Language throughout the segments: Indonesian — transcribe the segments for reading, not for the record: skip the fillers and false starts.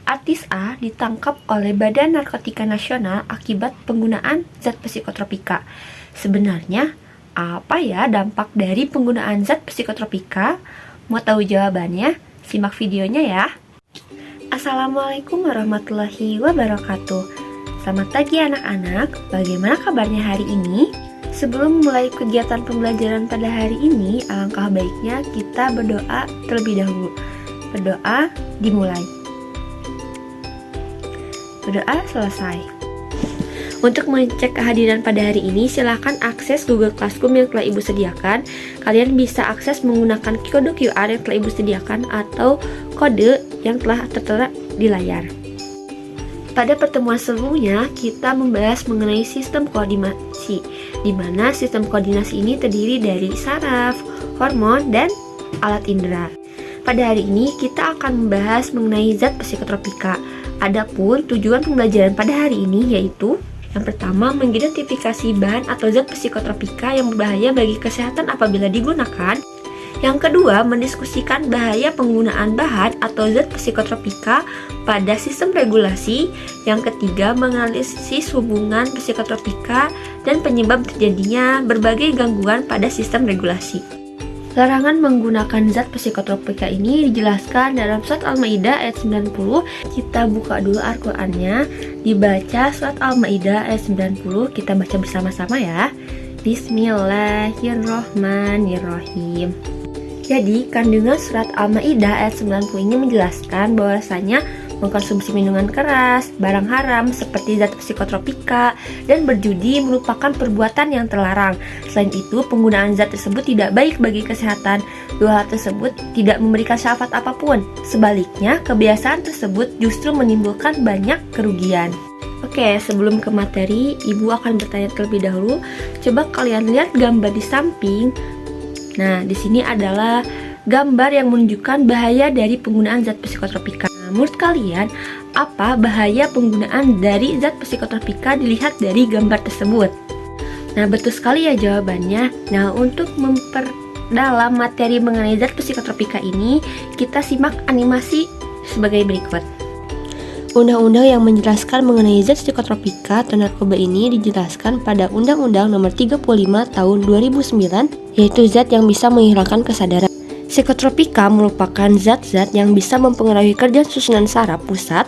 Artis A ditangkap oleh Badan Narkotika Nasional akibat penggunaan zat psikotropika. Sebenarnya, apa ya dampak dari penggunaan zat psikotropika? Mau tahu jawabannya? Simak videonya ya. Assalamualaikum warahmatullahi wabarakatuh. Selamat pagi anak-anak, bagaimana kabarnya hari ini? Sebelum mulai kegiatan pembelajaran pada hari ini, alangkah baiknya kita berdoa terlebih dahulu. Berdoa dimulai. Berdoa selesai. Untuk mengecek kehadiran pada hari ini, silakan akses Google Classroom yang telah Ibu sediakan. Kalian bisa akses menggunakan kode QR yang telah Ibu sediakan atau kode yang telah tertera di layar. Pada pertemuan sebelumnya, kita membahas mengenai sistem koordinasi, di mana sistem koordinasi ini terdiri dari saraf, hormon, dan alat indera. Pada hari ini, kita akan membahas mengenai zat psikotropika. Adapun tujuan pembelajaran pada hari ini yaitu yang pertama, mengidentifikasi bahan atau zat psikotropika yang berbahaya bagi kesehatan apabila digunakan. Yang kedua, mendiskusikan bahaya penggunaan bahan atau zat psikotropika pada sistem regulasi. Yang ketiga, menganalisis hubungan psikotropika dan penyebab terjadinya berbagai gangguan pada sistem regulasi. Larangan menggunakan zat psikotropika ini dijelaskan dalam surat Al-Maidah ayat 90. Kita buka dulu Al-Qur'annya, dibaca surat Al-Maidah ayat 90, kita baca bersama-sama ya. Bismillahirrohmanirrohim. Jadi, kandungan surat Al-Maidah ayat 90 ini menjelaskan bahwasanya mengkonsumsi minuman keras, barang haram seperti zat psikotropika, dan berjudi merupakan perbuatan yang terlarang. Selain itu, penggunaan zat tersebut tidak baik bagi kesehatan. Dua hal tersebut tidak memberikan syafaat apapun. Sebaliknya, kebiasaan tersebut justru menimbulkan banyak kerugian. Oke, sebelum ke materi, Ibu akan bertanya terlebih dahulu. Coba kalian lihat gambar di samping. Nah, di sini adalah gambar yang menunjukkan bahaya dari penggunaan zat psikotropika. Menurut kalian, apa bahaya penggunaan dari zat psikotropika dilihat dari gambar tersebut? Nah, betul sekali ya jawabannya. Nah, untuk memperdalam materi mengenai zat psikotropika ini, kita simak animasi sebagai berikut. Undang-undang yang menjelaskan mengenai zat psikotropika atau narkoba ini dijelaskan pada Undang-Undang Nomor 35 Tahun 2009, yaitu zat yang bisa menghilangkan kesadaran. Psikotropika merupakan zat-zat yang bisa mempengaruhi kerja susunan saraf pusat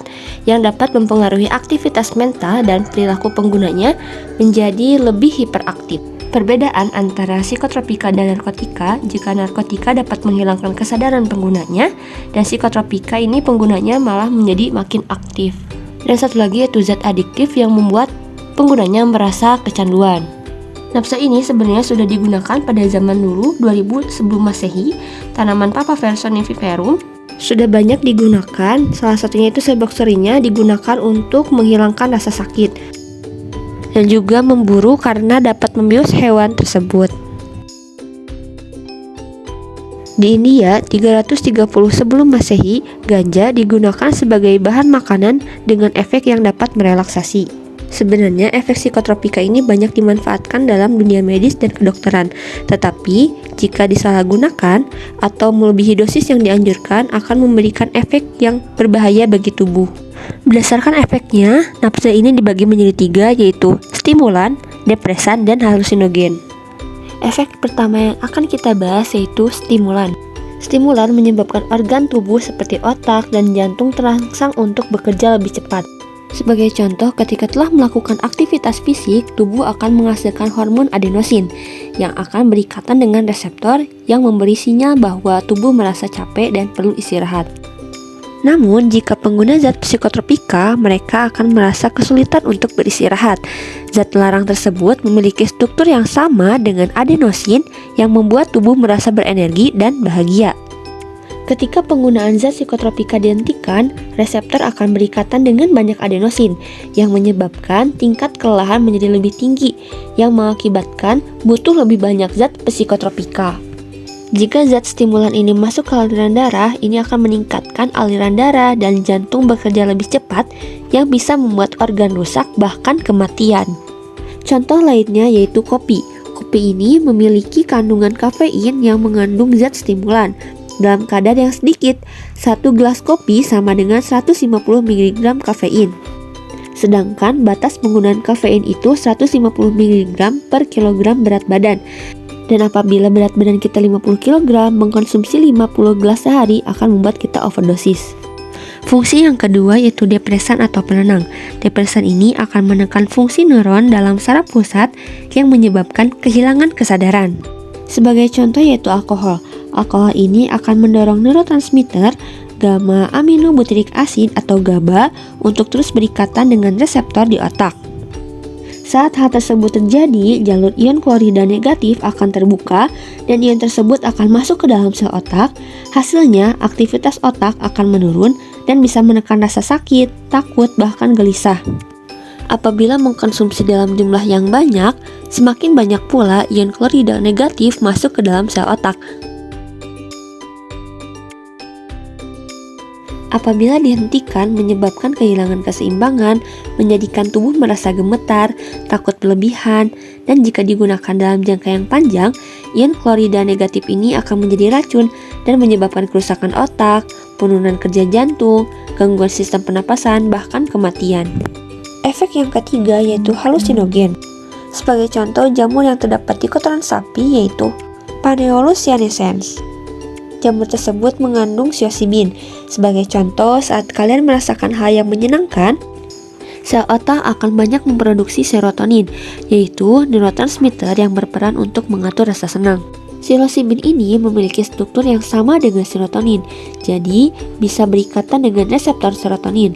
yang dapat mempengaruhi aktivitas mental dan perilaku penggunanya menjadi lebih hiperaktif. Perbedaan antara psikotropika dan narkotika, jika narkotika dapat menghilangkan kesadaran penggunanya, dan psikotropika ini penggunanya malah menjadi makin aktif. Dan satu lagi yaitu zat adiktif yang membuat penggunanya merasa kecanduan. Nafsa ini sebenarnya sudah digunakan pada zaman dulu 2000 sebelum Masehi. Tanaman Papaver somniferum sudah banyak digunakan. Salah satunya itu seboxerinya digunakan untuk menghilangkan rasa sakit dan juga memburu karena dapat membius hewan tersebut. Di India 330 sebelum Masehi, ganja digunakan sebagai bahan makanan dengan efek yang dapat merelaksasi. Sebenarnya efek psikotropika ini banyak dimanfaatkan dalam dunia medis dan kedokteran, tetapi jika disalahgunakan atau melebihi dosis yang dianjurkan akan memberikan efek yang berbahaya bagi tubuh. Berdasarkan efeknya, nafsa ini dibagi menjadi 3, yaitu stimulan, depresan, dan halusinogen. Efek pertama yang akan kita bahas yaitu stimulan. Stimulan menyebabkan organ tubuh seperti otak dan jantung terangsang untuk bekerja lebih cepat. Sebagai contoh, ketika telah melakukan aktivitas fisik, tubuh akan menghasilkan hormon adenosin yang akan berikatan dengan reseptor yang memberi sinyal bahwa tubuh merasa capek dan perlu istirahat. Namun, jika pengguna zat psikotropika, mereka akan merasa kesulitan untuk beristirahat. Zat terlarang tersebut memiliki struktur yang sama dengan adenosin yang membuat tubuh merasa berenergi dan bahagia. Ketika penggunaan zat psikotropika dihentikan, reseptor akan berikatan dengan banyak adenosin yang menyebabkan tingkat kelelahan menjadi lebih tinggi yang mengakibatkan butuh lebih banyak zat psikotropika. Jika zat stimulan ini masuk ke aliran darah, ini akan meningkatkan aliran darah dan jantung bekerja lebih cepat yang bisa membuat organ rusak bahkan kematian. Contoh lainnya yaitu kopi. Kopi ini memiliki kandungan kafein yang mengandung zat stimulan. dalam kadar yang sedikit. 1 gelas kopi sama dengan 150 mg kafein. Sedangkan batas penggunaan kafein itu 150 mg per kilogram berat badan. Dan apabila berat badan kita 50 kg, mengkonsumsi 50 gelas sehari akan membuat kita overdosis. Fungsi yang kedua yaitu depresan atau penenang. Depresan ini akan menekan fungsi neuron dalam saraf pusat yang menyebabkan kehilangan kesadaran. Sebagai contoh yaitu alkohol. Alkohol ini akan mendorong neurotransmitter gamma aminobutyric acid atau GABA untuk terus berikatan dengan reseptor di otak. Saat hal tersebut terjadi, jalur ion klorida negatif akan terbuka dan ion tersebut akan masuk ke dalam sel otak. Hasilnya, aktivitas otak akan menurun dan bisa menekan rasa sakit, takut, bahkan gelisah. Apabila mengkonsumsi dalam jumlah yang banyak, semakin banyak pula ion klorida negatif masuk ke dalam sel otak. Apabila dihentikan, menyebabkan kehilangan keseimbangan, menjadikan tubuh merasa gemetar, takut berlebihan, dan jika digunakan dalam jangka yang panjang, ion klorida negatif ini akan menjadi racun dan menyebabkan kerusakan otak, penurunan kerja jantung, gangguan sistem pernapasan, bahkan kematian. Efek yang ketiga yaitu halusinogen. Sebagai contoh, jamur yang terdapat di kotoran sapi yaitu Panaeolus cyanescens. Jamur tersebut mengandung psilocybin. Sebagai contoh, saat kalian merasakan hal yang menyenangkan, sel otak akan banyak memproduksi serotonin, yaitu neurotransmitter yang berperan untuk mengatur rasa senang. Psilocybin ini memiliki struktur yang sama dengan serotonin, jadi bisa berikatan dengan reseptor serotonin.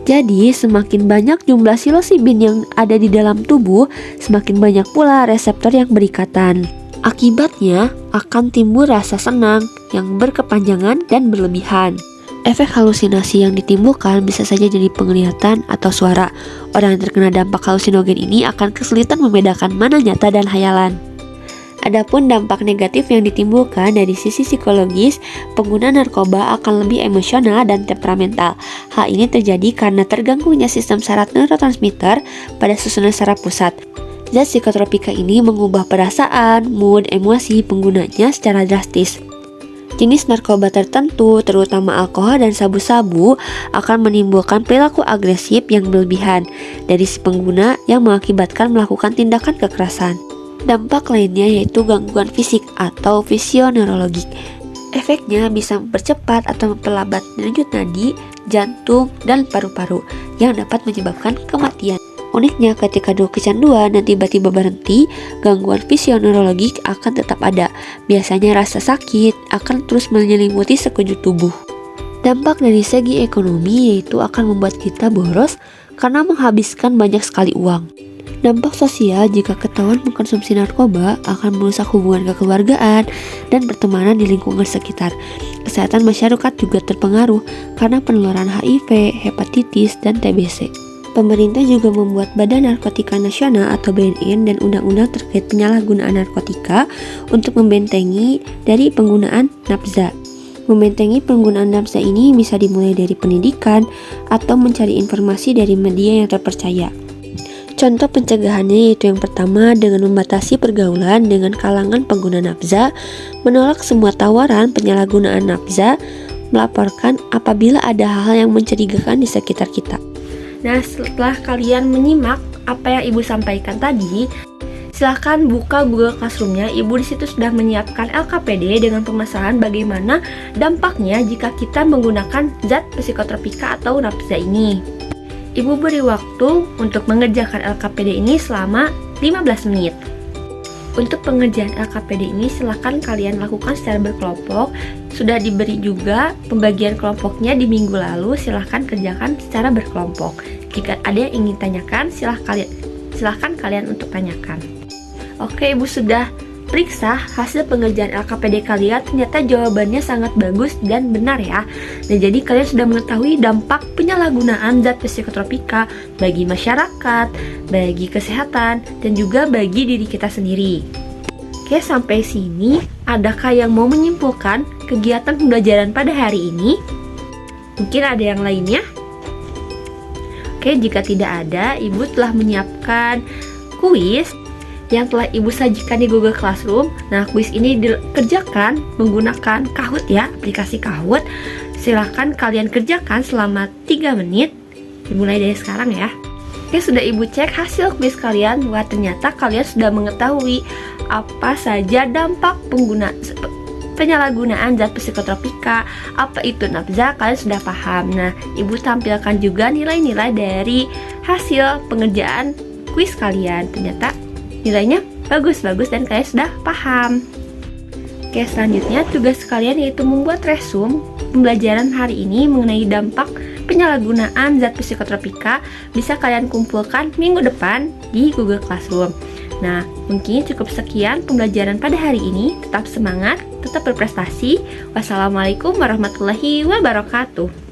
Jadi, semakin banyak jumlah psilocybin yang ada di dalam tubuh, semakin banyak pula reseptor yang berikatan. Akibatnya akan timbul rasa senang yang berkepanjangan dan berlebihan. Efek halusinasi yang ditimbulkan bisa saja jadi penglihatan atau suara. Orang yang terkena dampak halusinogen ini akan kesulitan membedakan mana nyata dan hayalan. Adapun dampak negatif yang ditimbulkan dari sisi psikologis, pengguna narkoba akan lebih emosional dan temperamental. Hal ini terjadi karena terganggunya sistem saraf neurotransmitter pada susunan saraf pusat. Zat psikotropika ini mengubah perasaan, mood, emosi penggunanya secara drastis. Jenis narkoba tertentu, terutama alkohol dan sabu-sabu, akan menimbulkan perilaku agresif yang berlebihan dari si pengguna yang mengakibatkan melakukan tindakan kekerasan. Dampak lainnya yaitu gangguan fisik atau fisioneurologik. Efeknya bisa mempercepat atau memperlambat denyut nadi, jantung, dan paru-paru yang dapat menyebabkan kematian. Uniknya, ketika dua kecanduan dan tiba-tiba berhenti, gangguan fisioneurologik akan tetap ada. Biasanya rasa sakit akan terus menyelimuti sekujur tubuh. Dampak dari segi ekonomi yaitu akan membuat kita boros karena menghabiskan banyak sekali uang. Dampak sosial jika ketahuan mengkonsumsi narkoba akan merusak hubungan kekeluargaan dan pertemanan di lingkungan sekitar. Kesehatan masyarakat juga terpengaruh karena penularan HIV, hepatitis, dan TBC. Pemerintah juga membuat Badan Narkotika Nasional atau BNN dan undang-undang terkait penyalahgunaan narkotika untuk membentengi dari penggunaan nafza. Membentengi penggunaan nafza ini bisa dimulai dari pendidikan atau mencari informasi dari media yang terpercaya. Contoh pencegahannya yaitu yang pertama dengan membatasi pergaulan dengan kalangan pengguna nafza, menolak semua tawaran penyalahgunaan nafza, melaporkan apabila ada hal yang mencurigakan di sekitar kita. Nah, setelah kalian menyimak apa yang Ibu sampaikan tadi, silahkan buka Google Classroom-nya. Ibu di situ sudah menyiapkan LKPD dengan pemasaran bagaimana dampaknya jika kita menggunakan zat psikotropika atau nafza ini. Ibu beri waktu untuk mengerjakan LKPD ini selama 15 menit. Untuk pengerjaan LKPD ini silahkan kalian lakukan secara berkelompok. Sudah diberi juga pembagian kelompoknya di minggu lalu, silahkan kerjakan secara berkelompok. Jika ada yang ingin tanyakan, silahkan kalian untuk tanyakan. Oke, Ibu sudah periksa hasil pengerjaan LKPD kalian, ternyata jawabannya sangat bagus dan benar ya. Nah, jadi kalian sudah mengetahui dampak penyalahgunaan zat psikotropika bagi masyarakat, bagi kesehatan, dan juga bagi diri kita sendiri. Oke, sampai sini, adakah yang mau menyimpulkan kegiatan pembelajaran pada hari ini? Mungkin ada yang lainnya? Oke, jika tidak ada, Ibu telah menyiapkan kuis yang telah Ibu sajikan di Google Classroom. Nah, kuis ini dikerjakan menggunakan Kahoot ya, aplikasi Kahoot. Silahkan kalian kerjakan selama 3 menit. Dimulai dari sekarang ya. Oke, sudah Ibu cek hasil kuis kalian. Wah, ternyata kalian sudah mengetahui apa saja dampak penyalahgunaan zat psikotropika, apa itu nafza, kalian sudah paham. Nah, Ibu tampilkan juga nilai-nilai dari hasil pengerjaan kuis kalian. Ternyata nilainya bagus-bagus dan kalian sudah paham. Oke, selanjutnya tugas kalian yaitu membuat resume pembelajaran hari ini mengenai dampak penyalahgunaan zat psikotropika. Bisa kalian kumpulkan minggu depan di Google Classroom. Nah, mungkin cukup sekian pembelajaran pada hari ini. Tetap semangat, tetap berprestasi. Wassalamualaikum warahmatullahi wabarakatuh.